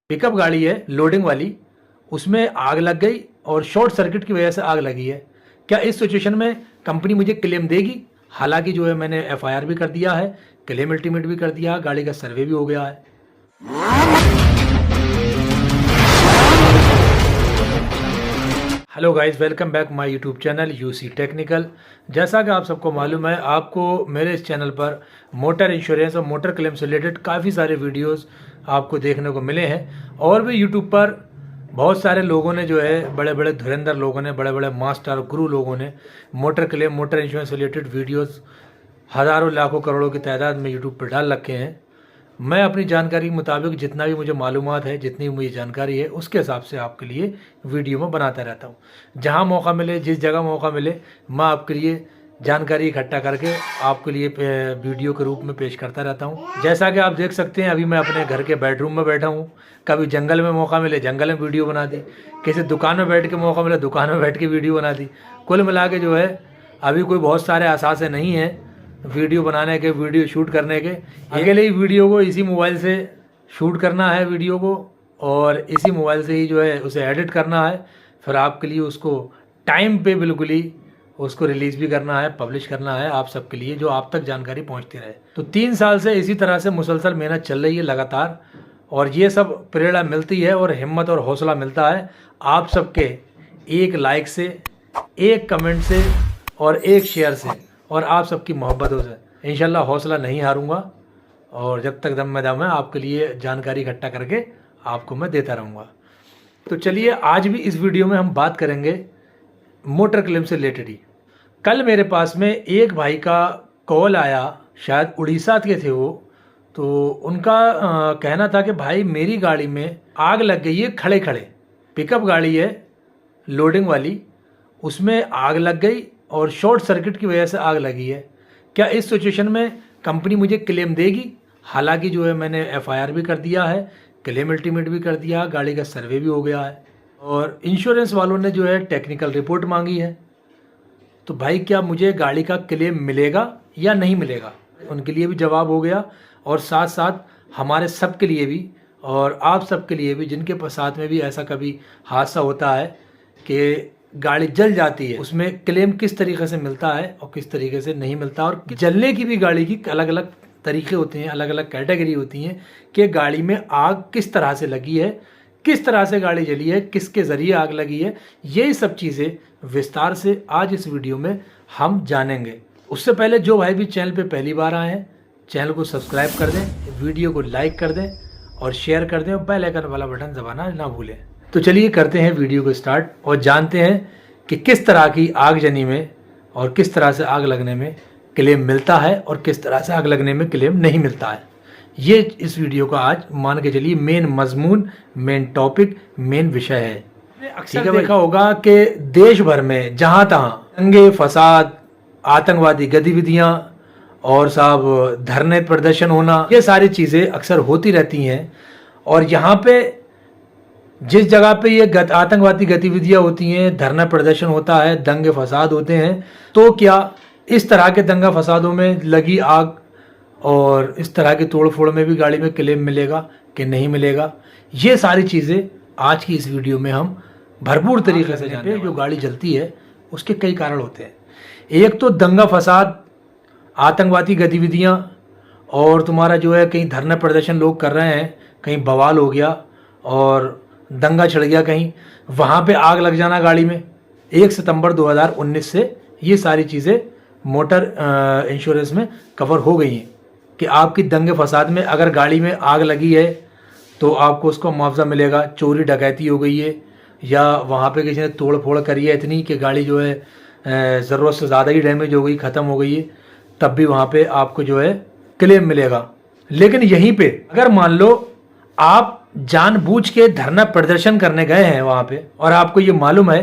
Pickup गाड़ी है loading वाली, उसमें आग लग गई और शॉर्ट सर्किट की वजह से आग लगी है। क्या इस सिचुएशन में कंपनी मुझे क्लेम देगी? हालांकि जो है मैंने एफआईआर भी कर दिया है, क्लेम अल्टीमेट भी कर दिया है, गाड़ी का सर्वे भी हो गया है। Hello guys, welcome back my YouTube channel UC technical. जैसा कि आप सबको मालूम है, आपको मेरे इस चैनल पर मोटर इंश्योरेंस और मोटर क्लेम से रिलेटेड काफ़ी सारे वीडियोस आपको देखने को मिले हैं। और भी यूट्यूब पर बहुत सारे लोगों ने जो है, बड़े बड़े धुरंधर लोगों ने, बड़े बड़े मास्टर गुरु लोगों ने मोटर क्लेम मोटर इंश्योरेंस से रिलेटेड वीडियोज़ हज़ारों लाखों करोड़ों की तादाद में यूट्यूब पर डाल रखे हैं। मैं अपनी जानकारी के मुताबिक जितना भी मुझे मालूमात है, जितनी भी मुझे जानकारी है, उसके हिसाब से आपके लिए वीडियो में बनाता रहता हूँ। जहाँ मौका मिले, जिस जगह मौका मिले, मैं आपके लिए जानकारी इकट्ठा करके आपके लिए वीडियो के रूप में पेश करता रहता हूँ। जैसा कि आप देख सकते हैं, अभी मैं अपने घर के बेडरूम में बैठा हूँ। कभी जंगल में मौका मिले जंगल में वीडियो बना दी, किसी दुकान में बैठ के मौका मिले दुकान में बैठ के वीडियो बना दी। कुल मिला के जो है अभी कोई बहुत सारे असासे नहीं हैं वीडियो बनाने के, वीडियो शूट करने के। अकेले ही वीडियो को इसी मोबाइल से शूट करना है वीडियो को, और इसी मोबाइल से ही जो है उसे एडिट करना है, फिर आपके लिए उसको टाइम पे बिल्कुल ही उसको रिलीज़ भी करना है, पब्लिश करना है आप सबके लिए, जो आप तक जानकारी पहुंचती रहे। तो 3 साल से इसी तरह से मुसलसल मेहनत चल रही है लगातार, और ये सब प्रेरणा मिलती है और हिम्मत और हौसला मिलता है आप सबके एक लाइक से, एक कमेंट से और एक शेयर से, और आप सबकी मोहब्बतों से। इंशाल्लाह हौसला नहीं हारूंगा, और जब तक दम में दम है आपके लिए जानकारी इकट्ठा करके आपको मैं देता रहूँगा। तो चलिए, आज भी इस वीडियो में हम बात करेंगे मोटर क्लेम से रिलेटेड ही। कल मेरे पास में एक भाई का कॉल आया, शायद उड़ीसा के थे वो। तो उनका कहना था कि भाई मेरी गाड़ी में आग लग गई है खड़े खड़े। पिकअप गाड़ी है लोडिंग वाली, उसमें आग लग गई और शॉर्ट सर्किट की वजह से आग लगी है। क्या इस सिचुएशन में कंपनी मुझे क्लेम देगी? हालांकि जो है मैंने एफआईआर भी कर दिया है, क्लेम अल्टीमेट भी कर दिया, गाड़ी का सर्वे भी हो गया है, और इंश्योरेंस वालों ने जो है टेक्निकल रिपोर्ट मांगी है। तो भाई क्या मुझे गाड़ी का क्लेम मिलेगा या नहीं मिलेगा? उनके लिए भी जवाब हो गया, और साथ साथ हमारे सब के लिए भी, और आप सब के लिए भी, जिनके साथ में भी ऐसा कभी हादसा होता है कि गाड़ी जल जाती है, उसमें क्लेम किस तरीके से मिलता है और किस तरीके से नहीं मिलता। और जलने की भी गाड़ी की अलग अलग तरीके होते हैं, अलग अलग कैटेगरी होती हैं कि गाड़ी में आग किस तरह से लगी है, किस तरह से गाड़ी जली है, किसके ज़रिए आग लगी है। यही सब चीज़ें विस्तार से आज इस वीडियो में हम जानेंगे। उससे पहले जो भाई भी चैनल पे पहली बार आए हैं, चैनल को सब्सक्राइब कर दें, वीडियो को लाइक कर दें और शेयर कर दें, और बेल आइकन वाला बटन दबाना ना भूलें। तो चलिए करते हैं वीडियो को स्टार्ट, और जानते हैं कि किस तरह की आगजनी में और किस तरह से आग लगने में क्लेम मिलता है और किस तरह से आग लगने में क्लेम नहीं मिलता है। ये इस वीडियो का आज मान के चलिए मेन मजमून, मेन टॉपिक, मेन विषय है। अक्सर देखा होगा कि देश भर में जहाँ तहाँ दंगे फसाद, आतंकवादी गतिविधियाँ और साहब धरने प्रदर्शन होना, ये सारी चीज़ें अक्सर होती रहती हैं। और यहाँ पे जिस जगह पे ये आतंकवादी गतिविधियां होती हैं, धरना प्रदर्शन होता है, दंगे फसाद होते हैं, तो क्या इस तरह के दंगा फसादों में लगी आग और इस तरह की तोड़ फोड़ में भी गाड़ी में क्लेम मिलेगा कि नहीं मिलेगा? ये सारी चीज़ें आज की इस वीडियो में हम भरपूर तरीके से जानेंगे। जो गाड़ी जलती है उसके कई कारण होते हैं। एक तो दंगा फसाद, आतंकवादी गतिविधियाँ, और तुम्हारा जो है कहीं धरना प्रदर्शन लोग कर रहे हैं, कहीं बवाल हो गया और दंगा छिड़ गया कहीं, वहाँ पे आग लग जाना गाड़ी में। 1 सितंबर 2019 से ये सारी चीज़ें मोटर इंश्योरेंस में कवर हो गई हैं कि आपकी दंगे फसाद में अगर गाड़ी में आग लगी है तो आपको उसका मुआवजा मिलेगा। चोरी डकैती हो गई है, या वहाँ पे किसी ने तोड़ फोड़ करी है इतनी कि गाड़ी जो है ज़रूरत से ज़्यादा ही डैमेज हो गई, ख़त्म हो गई है, तब भी वहाँ पे आपको जो है क्लेम मिलेगा। लेकिन यहीं पे अगर मान लो आप जानबूझ के धरना प्रदर्शन करने गए हैं वहाँ पे, और आपको ये मालूम है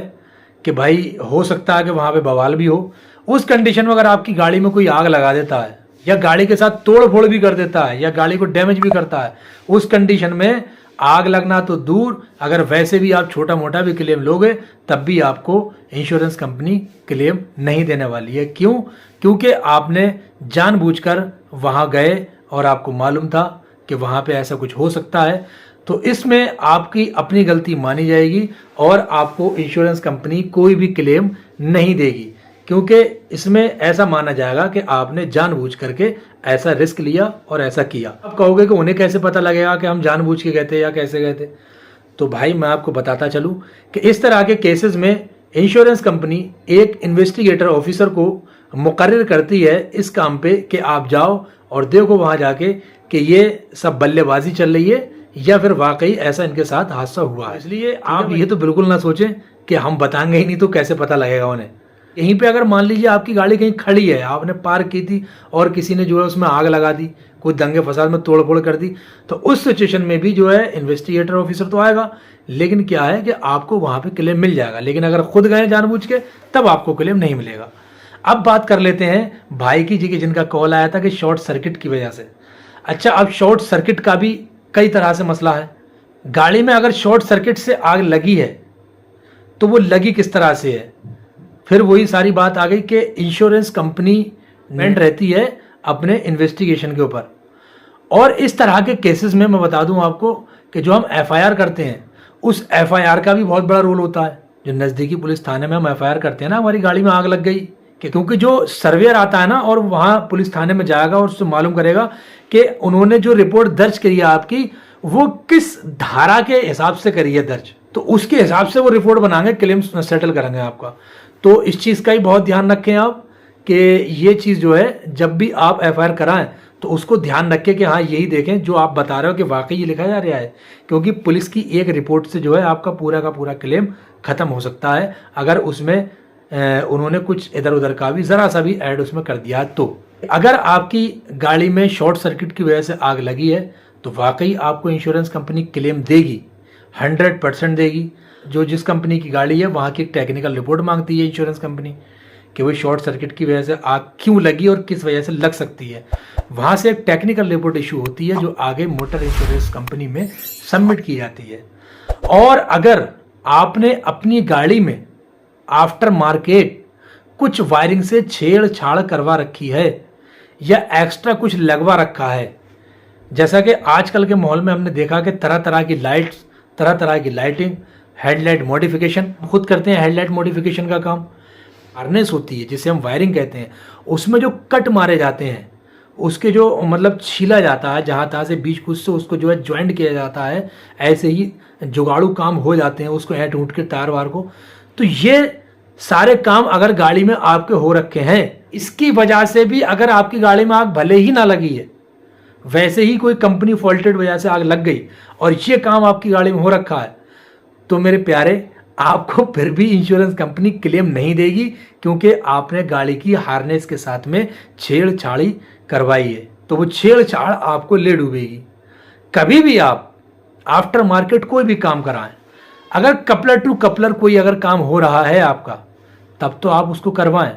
कि भाई हो सकता है कि वहाँ पे बवाल भी हो, उस कंडीशन में अगर आपकी गाड़ी में कोई आग लगा देता है या गाड़ी के साथ तोड़ फोड़ भी कर देता है या गाड़ी को डैमेज भी करता है, उस कंडीशन में आग लगना तो दूर, अगर वैसे भी आप छोटा मोटा भी क्लेम लोगे तब भी आपको इंश्योरेंस कंपनी क्लेम नहीं देने वाली है। क्यों? क्योंकि आपने जानबूझकर वहाँ गए और आपको मालूम था कि वहाँ पे ऐसा कुछ हो सकता है, तो इसमें आपकी अपनी गलती मानी जाएगी और आपको इंश्योरेंस कंपनी कोई भी क्लेम नहीं देगी, क्योंकि इसमें ऐसा माना जाएगा कि आपने जानबूझ करके ऐसा रिस्क लिया और ऐसा किया। आप कहोगे कि उन्हें कैसे पता लगेगा कि हम जानबूझ के गए थे या कैसे गए थे। तो भाई मैं आपको बताता चलूं कि इस तरह के केसेस में इंश्योरेंस कंपनी एक इन्वेस्टिगेटर ऑफिसर को मुकर्रर करती है इस काम पे कि आप जाओ और देखो वहां जाके कि ये सब बल्लेबाजी चल रही है या फिर वाकई ऐसा इनके साथ हादसा हुआ है। इसलिए आप ये तो बिल्कुल ना सोचें कि हम बताएंगे ही नहीं तो कैसे पता लगेगा उन्हें। यहीं पे अगर मान लीजिए आपकी गाड़ी कहीं खड़ी है, आपने पार्क की थी और किसी ने जो है उसमें आग लगा दी, कोई दंगे फसाद में तोड़फोड़ कर दी, तो उस सिचुएशन में भी जो है इन्वेस्टिगेटर ऑफिसर तो आएगा, लेकिन क्या है कि आपको वहां पे क्लेम मिल जाएगा। लेकिन अगर खुद गए जानबूझ के तब आपको क्लेम नहीं मिलेगा। अब बात कर लेते हैं भाई की जी की, जिनका कॉल आया था कि शॉर्ट सर्किट की वजह से। अच्छा, अब शॉर्ट सर्किट का भी कई तरह से मसला है। गाड़ी में अगर शॉर्ट सर्किट से आग लगी है तो वो लगी किस तरह से है, फिर वही सारी बात आ गई कि इंश्योरेंस कंपनी पेंड रहती है अपने इन्वेस्टिगेशन के ऊपर। और इस तरह के केसेस में मैं बता दूं आपको कि जो हम एफआईआर करते हैं उस एफआईआर का भी बहुत बड़ा रोल होता है। जो नज़दीकी पुलिस थाने में हम एफआईआर करते हैं ना, हमारी गाड़ी में आग लग गई, क्योंकि जो सर्वेयर आता है ना और वहां पुलिस थाने में जाएगा और उससे मालूम करेगा कि उन्होंने जो रिपोर्ट दर्ज करी है आपकी वो किस धारा के हिसाब से करी है दर्ज, तो उसके हिसाब से वो रिपोर्ट बनाएंगे, क्लेम सेटल करेंगे आपका। तो इस चीज़ का ही बहुत ध्यान रखें आप कि ये चीज़ जो है जब भी आप एफआईआर कराएं तो उसको ध्यान रखें कि हाँ यही देखें जो आप बता रहे हो कि वाकई ये लिखा जा रहा है, क्योंकि पुलिस की एक रिपोर्ट से जो है आपका पूरा का पूरा क्लेम खत्म हो सकता है अगर उसमें उन्होंने कुछ इधर उधर का भी ज़रा सा भी ऐड उसमें कर दिया। तो अगर आपकी गाड़ी में शॉर्ट सर्किट की वजह से आग लगी है तो वाकई आपको इंश्योरेंस कंपनी क्लेम देगी, 100% देगी। जो जिस कंपनी की गाड़ी है वहाँ की टेक्निकल रिपोर्ट मांगती है इंश्योरेंस कंपनी कि वो शॉर्ट सर्किट की वजह से आग क्यों लगी और किस वजह से लग सकती है। वहाँ से एक टेक्निकल रिपोर्ट इशू होती है जो आगे मोटर इंश्योरेंस कंपनी में सबमिट की जाती है। और अगर आपने अपनी गाड़ी में आफ्टर मार्केट कुछ वायरिंग से छेड़छाड़ करवा रखी है या एक्स्ट्रा कुछ लगवा रखा है, जैसा कि आजकल के माहौल में हमने देखा कि तरह तरह की लाइट्स, तरह तरह की लाइटिंग, हेडलाइट मॉडिफिकेशन खुद करते हैं। हेडलाइट मॉडिफिकेशन का काम हार्नेस होती है जिसे हम वायरिंग कहते हैं, उसमें जो कट मारे जाते हैं उसके जो मतलब छीला जाता है जहाँ तहाँ से बीच कुछ से उसको जो है ज्वाइंट किया जाता है, ऐसे ही जुगाड़ू काम हो जाते हैं उसको ऐंठ ऊँट के तार वार को। तो ये सारे काम अगर गाड़ी में आपके हो रखे हैं, इसकी वजह से भी अगर आपकी गाड़ी में आग भले ही ना लगी है, वैसे ही कोई कंपनी फॉल्टेड वजह से आग लग गई और ये काम आपकी गाड़ी में हो रखा है, तो मेरे प्यारे आपको फिर भी इंश्योरेंस कंपनी क्लेम नहीं देगी, क्योंकि आपने गाड़ी की हार्नेस के साथ में छेड़छाड़ी करवाई है। तो वो छेड़छाड़ आपको ले डूबेगी। कभी भी आप आफ्टर मार्केट कोई भी काम कराएं, अगर कपलर टू कपलर कोई अगर काम हो रहा है आपका तब तो आप उसको करवाएं,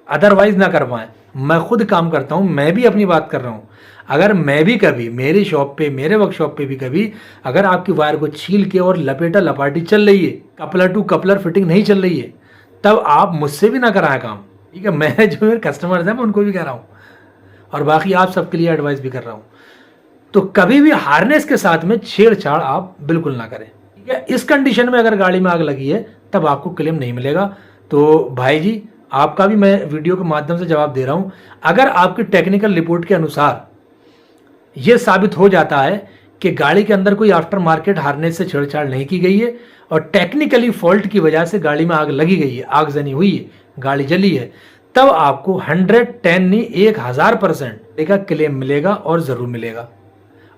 अदरवाइज ना करवाएं। मैं खुद काम करता हूं, मैं भी अपनी बात कर रहा हूं। अगर मैं भी कभी मेरी शॉप पे, मेरे वर्कशॉप पे भी कभी अगर आपकी वायर को छील के और लपेटा लपाटी चल रही है, कपलर टू कपलर फिटिंग नहीं चल रही है, तब आप मुझसे भी ना कराएं काम, ठीक है। मैं जो मेरे कस्टमर्स हैं मैं उनको भी कह रहा हूँ और बाकी आप सबके लिए एडवाइस भी कर रहा हूँ। तो कभी भी हार्नेस के साथ में छेड़छाड़ आप बिल्कुल ना करें, ठीक है। इस कंडीशन में अगर गाड़ी में आग लगी है तब आपको क्लेम नहीं मिलेगा। तो भाई जी आपका भी मैं वीडियो के माध्यम से जवाब दे रहा हूं। अगर आपकी टेक्निकल रिपोर्ट के अनुसार यह साबित हो जाता है कि गाड़ी के अंदर कोई आफ्टर मार्केट हार्नेस से छेड़छाड़ नहीं की गई है और टेक्निकली फॉल्ट की वजह से गाड़ी में आग लगी गई है, आगजनी हुई है, गाड़ी जली है, तब आपको 110 नहीं 1000% का क्लेम मिलेगा और जरूर मिलेगा।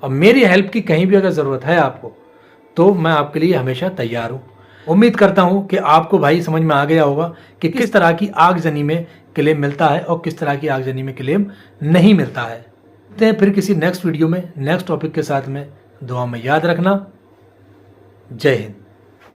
और मेरी हेल्प की कहीं भी अगर जरूरत है आपको तो मैं आपके लिए हमेशा तैयार हूं। उम्मीद करता हूं कि आपको भाई समझ में आ गया होगा कि किस तरह की आगजनी में क्लेम मिलता है और किस तरह की आगजनी में क्लेम नहीं मिलता है। फिर किसी नेक्स्ट वीडियो में नेक्स्ट टॉपिक के साथ में दुआ में याद रखना। जय हिंद।